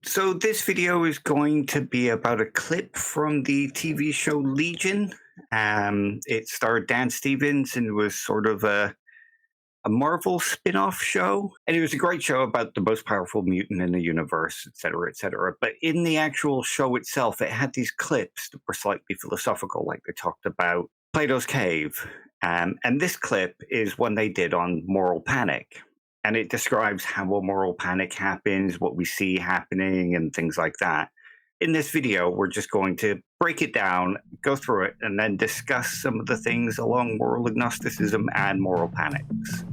So this video is going to be about a clip from the TV show Legion. It starred Dan Stevens and was sort of a Marvel spin-off show. And it was a great show about the most powerful mutant in the universe, et cetera, et cetera. But in the actual show itself, it had these clips that were slightly philosophical, like they talked about Plato's cave. And this clip is one they did on moral panic. And it describes how a moral panic happens, what we see happening, and things like that. In this video, we're just going to break it down, go through it, and then discuss some of the things along moral agnosticism and moral panics.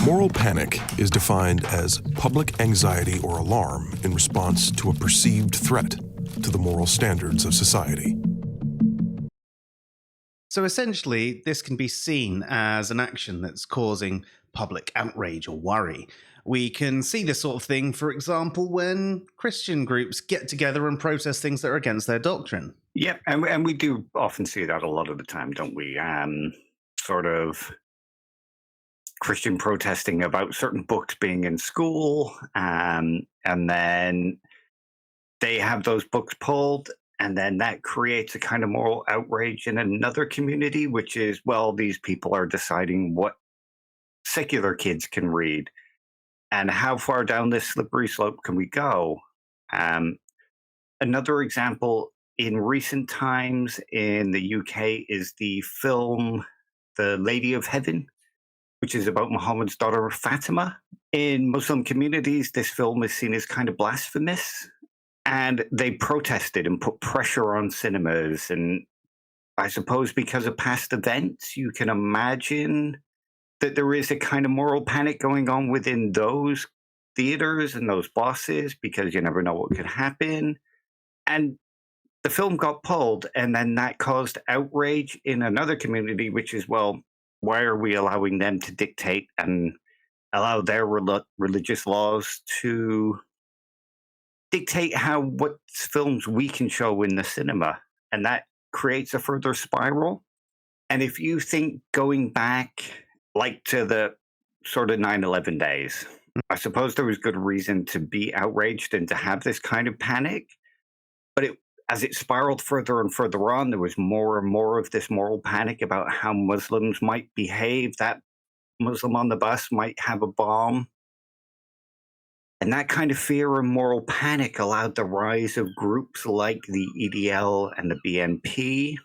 Moral panic is defined as public anxiety or alarm in response to a perceived threat to the moral standards of society. So essentially, this can be seen as an action that's causing public outrage or worry. We can see this sort of thing, for example, when Christian groups get together and protest things that are against their doctrine. Yeah, and we do often see that a lot of the time, don't we? Sort of Christian protesting about certain books being in school, and then they have those books pulled, and then that creates a kind of moral outrage in another community, which is, well, these people are deciding what secular kids can read, and how far down this slippery slope can we go? Another example in recent times in the UK is the film The Lady of Heaven, which is about Muhammad's daughter Fatima. In Muslim communities, this film is seen as kind of blasphemous. And they protested and put pressure on cinemas. And I suppose because of past events, you can imagine that there is a kind of moral panic going on within those theaters and those bosses, because you never know what could happen. And the film got pulled, and then that caused outrage in another community, which is, well, why are we allowing them to dictate and allow their religious laws to dictate what films we can show in the cinema? And that creates a further spiral. And if you think going back like to the sort of 9/11 days, I suppose there was good reason to be outraged and to have this kind of panic. But as it spiraled further and further on, there was more and more of this moral panic about how Muslims might behave. That Muslim on the bus might have a bomb. And that kind of fear and moral panic allowed the rise of groups like the EDL and the BNP,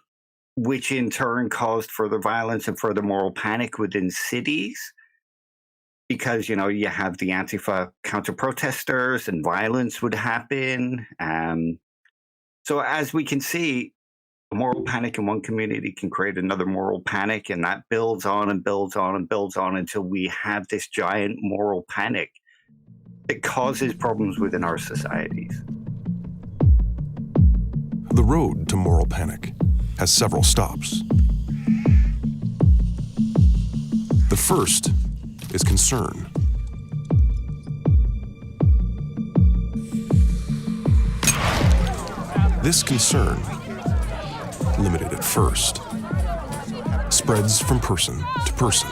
which in turn caused further violence and further moral panic within cities. Because, you have the Antifa counter-protesters and violence would happen. So as we can see, a moral panic in one community can create another moral panic, and that builds on and builds on and builds on until we have this giant moral panic that causes problems within our societies. The road to moral panic has several stops. The first is concern. This concern, limited at first, spreads from person to person.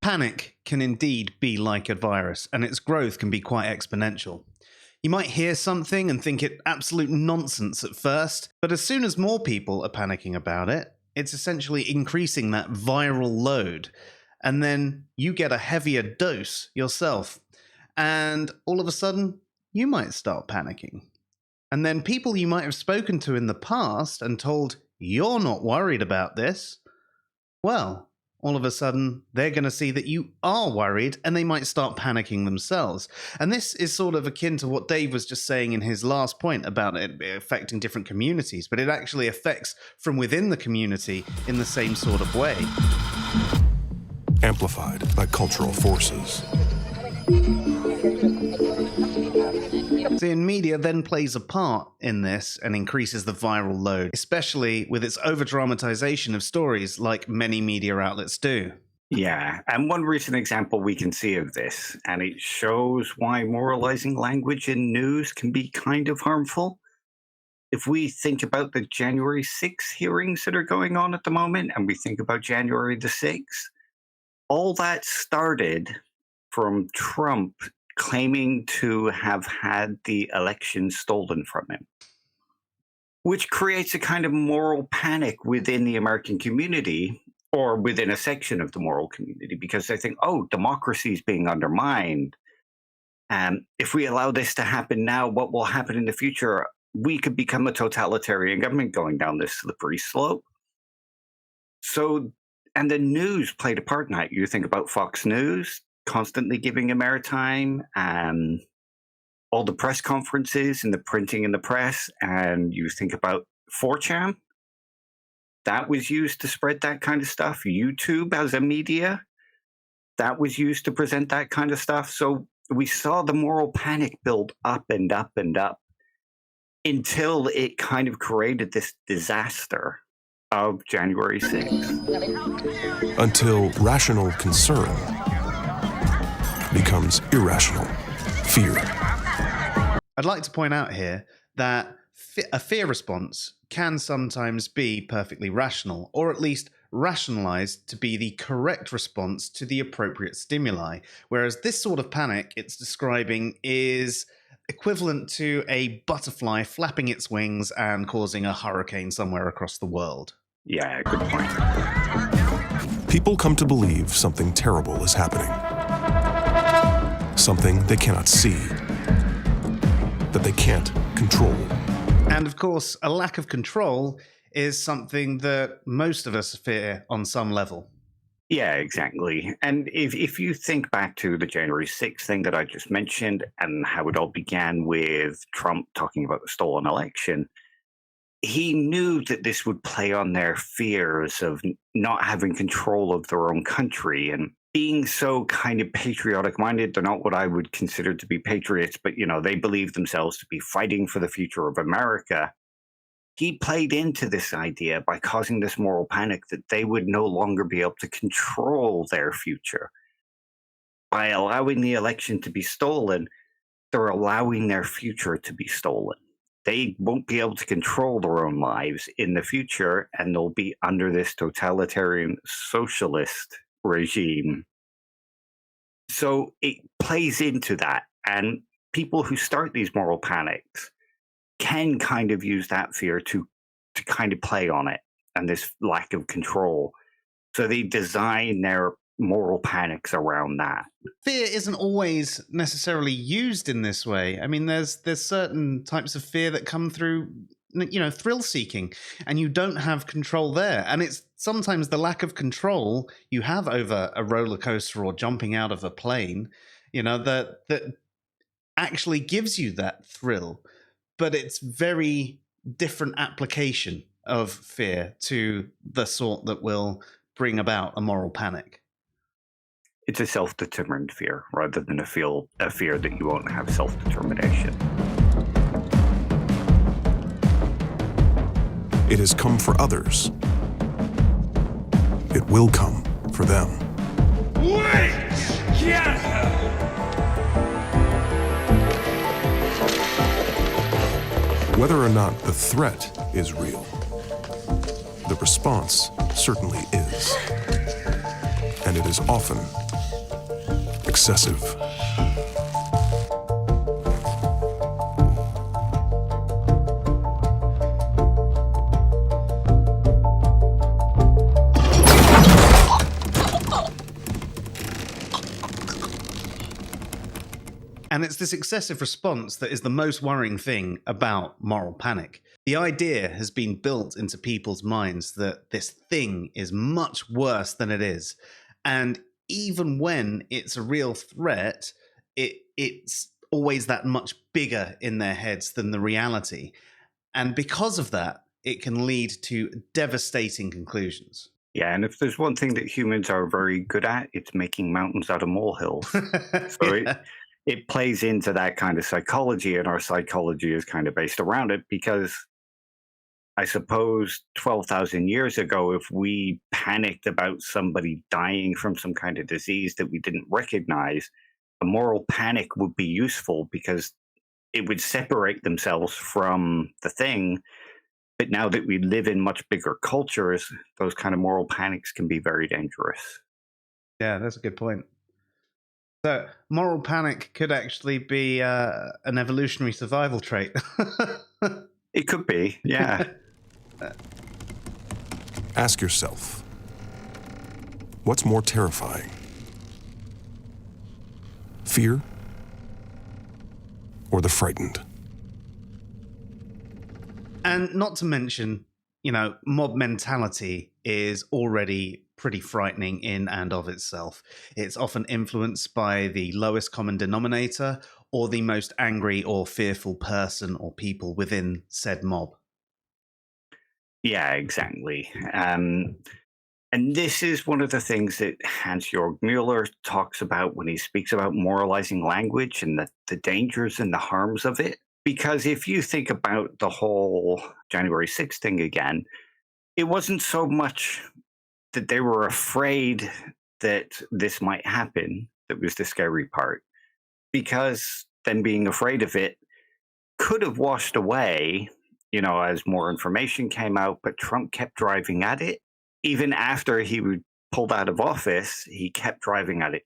Panic can indeed be like a virus, and its growth can be quite exponential. You might hear something and think it absolute nonsense at first, but as soon as more people are panicking about it, it's essentially increasing that viral load, and then you get a heavier dose yourself, and all of a sudden, you might start panicking. And then people you might have spoken to in the past and told, you're not worried about this, well, all of a sudden, they're going to see that you are worried, and they might start panicking themselves. And this is sort of akin to what Dave was just saying in his last point about it affecting different communities, but it actually affects from within the community in the same sort of way. Amplified by cultural forces. See, and media then plays a part in this and increases the viral load, especially with its over-dramatization of stories like many media outlets do. Yeah, and one recent example we can see of this, and it shows why moralizing language in news can be kind of harmful, if we think about the January 6th hearings that are going on at the moment, and we think about January the 6th, all that started from Trump claiming to have had the election stolen from him, which creates a kind of moral panic within the American community or within a section of the moral community because they think, oh, democracy is being undermined. If we allow this to happen now, what will happen in the future? We could become a totalitarian government going down this slippery slope. So, and the news played a part in that. You think about Fox News constantly giving him airtime, and all the press conferences and the printing in the press, and you think about 4chan, that was used to spread that kind of stuff. YouTube as a media, that was used to present that kind of stuff. So we saw the moral panic build up and up and up until it kind of created this disaster of January 6th. Until rational concern becomes irrational fear. I'd like to point out here that a fear response can sometimes be perfectly rational, or at least rationalized to be the correct response to the appropriate stimuli, whereas this sort of panic it's describing is equivalent to a butterfly flapping its wings and causing a hurricane somewhere across the world. Yeah, good point. People come to believe something terrible is happening. Something they cannot see, that they can't control. And of course, a lack of control is something that most of us fear on some level. Yeah, exactly. And if you think back to the January 6th thing that I just mentioned and how it all began with Trump talking about the stolen election, he knew that this would play on their fears of not having control of their own country and being so kind of patriotic minded. They're not what I would consider to be patriots, but, you know, they believe themselves to be fighting for the future of America. He played into this idea by causing this moral panic that they would no longer be able to control their future. By allowing the election to be stolen, they're allowing their future to be stolen. They won't be able to control their own lives in the future, and they'll be under this totalitarian socialist regime. So it plays into that. And people who start these moral panics can kind of use that fear to kind of play on it and this lack of control. So they design their moral panics around that. Fear isn't always necessarily used in this way. I mean, there's certain types of fear that come through, you know, thrill seeking, and you don't have control there. And it's sometimes the lack of control you have over a roller coaster or jumping out of a plane, you know, that actually gives you that thrill. But it's very different application of fear to the sort that will bring about a moral panic. It's a self-determined fear rather than a fear that you won't have self-determination. It has come for others. It will come for them. Wait! Get her! Whether or not the threat is real, the response certainly is. And it is often excessive. And it's this excessive response that is the most worrying thing about moral panic. The idea has been built into people's minds that this thing is much worse than it is. And even when it's a real threat, it's always that much bigger in their heads than the reality. And because of that, it can lead to devastating conclusions. Yeah, and if there's one thing that humans are very good at, it's making mountains out of molehills. So Yeah. it plays into that kind of psychology, and our psychology is kind of based around it because I suppose 12,000 years ago, if we panicked about somebody dying from some kind of disease that we didn't recognize, a moral panic would be useful because it would separate themselves from the thing. But now that we live in much bigger cultures, those kind of moral panics can be very dangerous. Yeah, that's a good point. So, moral panic could actually be an evolutionary survival trait. It could be, yeah. Ask yourself, what's more terrifying? Fear or the frightened? And not to mention, mob mentality is already pretty frightening in and of itself. It's often influenced by the lowest common denominator or the most angry or fearful person or people within said mob. Yeah, exactly. And this is one of the things that Hans-Georg Mueller talks about when he speaks about moralizing language and the dangers and the harms of it. Because if you think about the whole January 6th thing again, it wasn't so much that they were afraid that this might happen that was the scary part, because them being afraid of it could have washed away, as more information came out, but Trump kept driving at it. Even after he pulled out of office, he kept driving at it.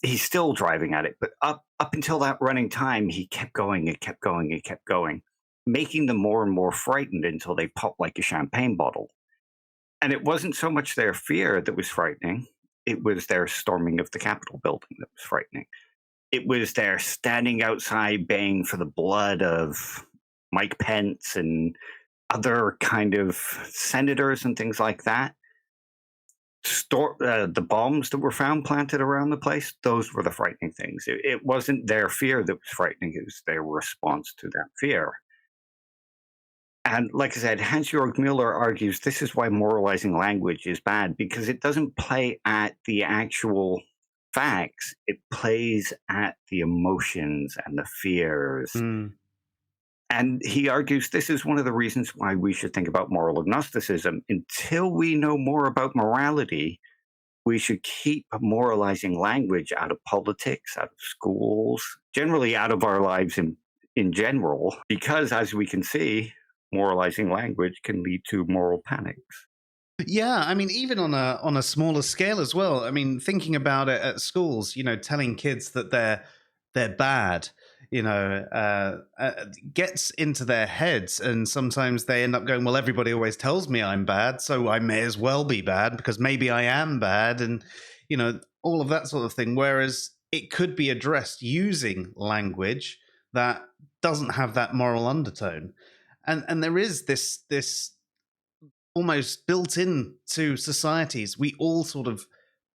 He's still driving at it, but up until that running time, he kept going and kept going and kept going, making them more and more frightened until they popped like a champagne bottle. And it wasn't so much their fear that was frightening, it was their storming of the Capitol building that was frightening. It was their standing outside baying for the blood of Mike Pence and other kind of senators and things like that. The bombs that were found planted around the place, those were the frightening things. It wasn't their fear that was frightening, it was their response to that fear. And like I said, Hans-Georg Mueller argues this is why moralizing language is bad, because it doesn't play at the actual facts, it plays at the emotions and the fears. And he argues this is one of the reasons why we should think about moral agnosticism. Until we know more about morality, we should keep moralizing language out of politics, out of schools, generally out of our lives in general, because as we can see, moralizing language can lead to moral panics. Yeah, I mean, even on a smaller scale as well. I mean, thinking about it at schools, telling kids that they're bad, gets into their heads, and sometimes they end up going, well, everybody always tells me I'm bad, so I may as well be bad because maybe I am bad, and all of that sort of thing. Whereas it could be addressed using language that doesn't have that moral undertone, and there is this almost built into societies. We all sort of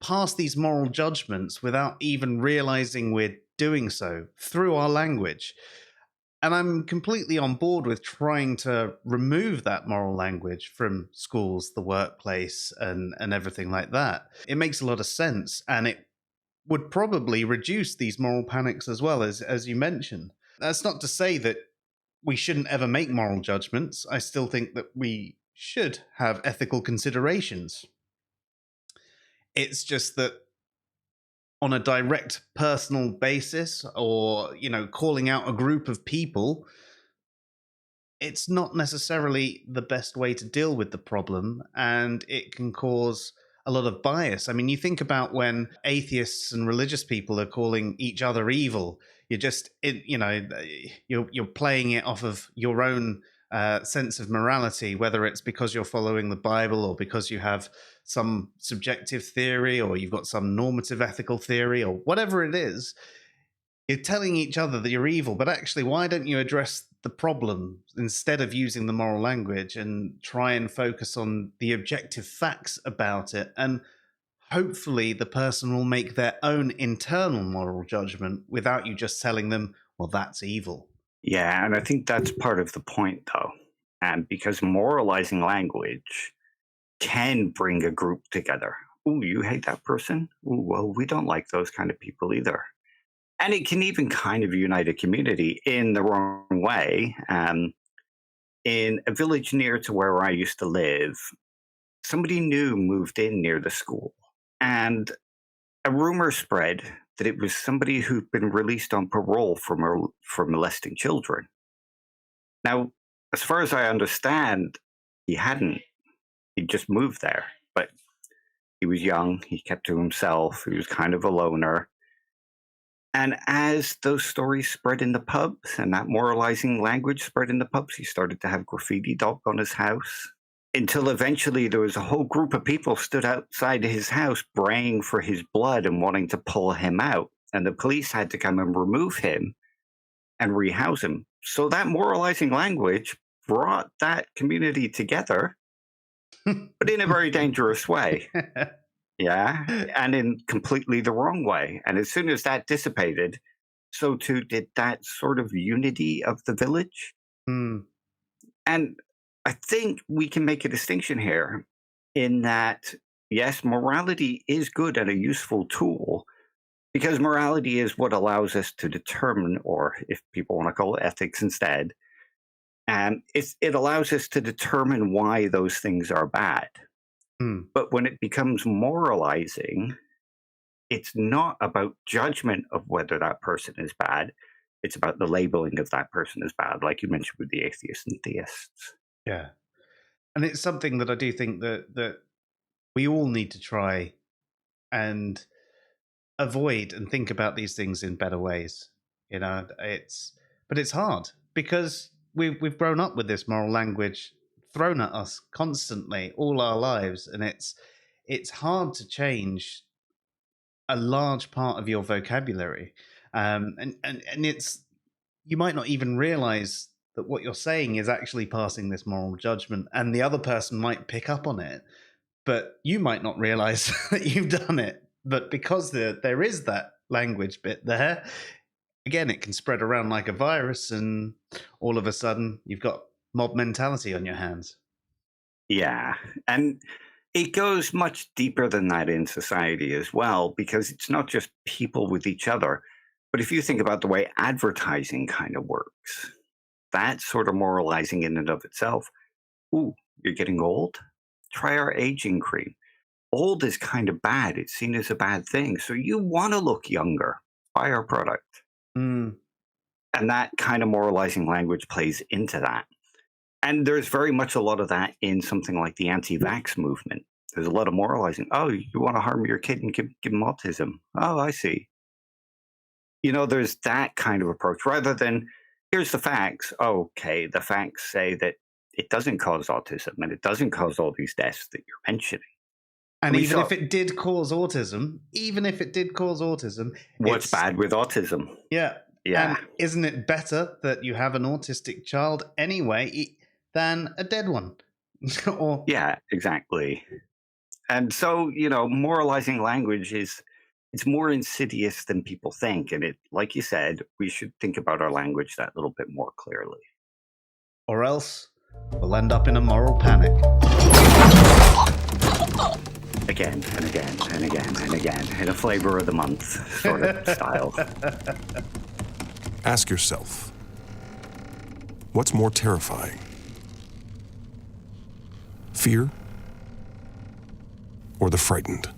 pass these moral judgments without even realizing we're doing so through our language. And I'm completely on board with trying to remove that moral language from schools, the workplace, and everything like that. It makes a lot of sense, and it would probably reduce these moral panics as well, as you mentioned. That's not to say that we shouldn't ever make moral judgments. I still think that we should have ethical considerations. It's just that on a direct personal basis, or calling out a group of people, it's not necessarily the best way to deal with the problem, and it can cause a lot of bias. I mean, you think about when atheists and religious people are calling each other evil, you're just you're playing it off of your own sense of morality, whether it's because you're following the Bible or because you have some subjective theory or you've got some normative ethical theory or whatever it is. You're telling each other that you're evil, but actually, why don't you address the problem instead of using the moral language and try and focus on the objective facts about it? And hopefully the person will make their own internal moral judgment without you just telling them, well, that's evil. Yeah, and I think that's part of the point, though. And because moralizing language can bring a group together. Ooh, you hate that person? Ooh, well, we don't like those kind of people either. And it can even kind of unite a community in the wrong way. In a village near to where I used to live, somebody new moved in near the school. And a rumor spread that it was somebody who'd been released on parole for molesting children. Now, as far as I understand, he hadn't. He just moved there, but he was young. He kept to himself. He was kind of a loner. And as those stories spread in the pubs and that moralizing language spread in the pubs, he started to have graffiti daubed on his house until eventually there was a whole group of people stood outside his house braying for his blood and wanting to pull him out. And the police had to come and remove him and rehouse him. So that moralizing language brought that community together, but in a very dangerous way. Yeah, and in completely the wrong way. And as soon as that dissipated, so too did that sort of unity of the village. Mm. And I think we can make a distinction here in that, yes, morality is good and a useful tool, because morality is what allows us to determine, or if people want to call it ethics instead, and it allows us to determine why those things are bad. But when it becomes moralizing, it's not about judgment of whether that person is bad. It's about the labeling of that person as bad, like you mentioned with the atheists and theists. Yeah. And it's something that I do think that we all need to try and avoid and think about these things in better ways. You know, but it's hard because we've grown up with this moral language thrown at us constantly all our lives, and it's hard to change a large part of your vocabulary, and it's, you might not even realize that what you're saying is actually passing this moral judgment, and the other person might pick up on it, but you might not realize that you've done it. But because there is that language bit there, again, it can spread around like a virus, and all of a sudden you've got mob mentality on your hands. Yeah. And it goes much deeper than that in society as well, because it's not just people with each other. But if you think about the way advertising kind of works, that's sort of moralizing in and of itself. Ooh, you're getting old? Try our aging cream. Old is kind of bad. It's seen as a bad thing. So you want to look younger. Buy our product. Mm. And that kind of moralizing language plays into that. And there's very much a lot of that in something like the anti-vax movement. There's a lot of moralizing. Oh, you want to harm your kid and give him autism. Oh, I see. You know, there's that kind of approach rather than, here's the facts. Okay, the facts say that it doesn't cause autism and it doesn't cause all these deaths that you're mentioning. And if it did cause autism, what's bad with autism? Yeah. Yeah. And isn't it better that you have an autistic child anyway than a dead one? Or yeah, exactly. And so, you know, moralizing language it's more insidious than people think. And it, like you said, we should think about our language that little bit more clearly. Or else we'll end up in a moral panic. Again and again and again and again, in a flavor of the month sort of style. Ask yourself, what's more terrifying? Fear or the frightened?